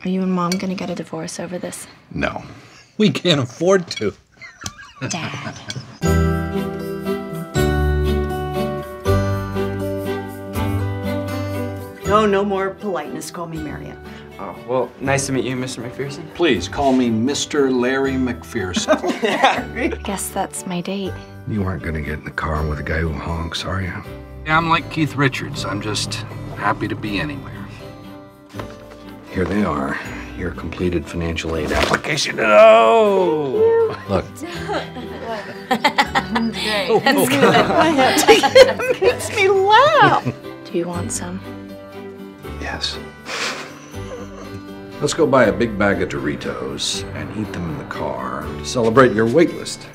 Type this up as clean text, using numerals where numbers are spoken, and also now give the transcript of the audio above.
Are you and Mom gonna get a divorce over this? No. We can't afford to. Dad. No more politeness. Call me Marion. Oh, well, nice to meet you, Mr. McPherson. Please call me Mr. Larry McPherson. I guess that's my date. You aren't gonna get in the car with a guy who honks, are you? Yeah, I'm like Keith Richards. I'm just happy to be anywhere. Here they are. Your completed financial aid application. Oh! Look. It makes me laugh. Do you want some? Yes. Let's go buy a big bag of Doritos and eat them in the car to celebrate your wait list.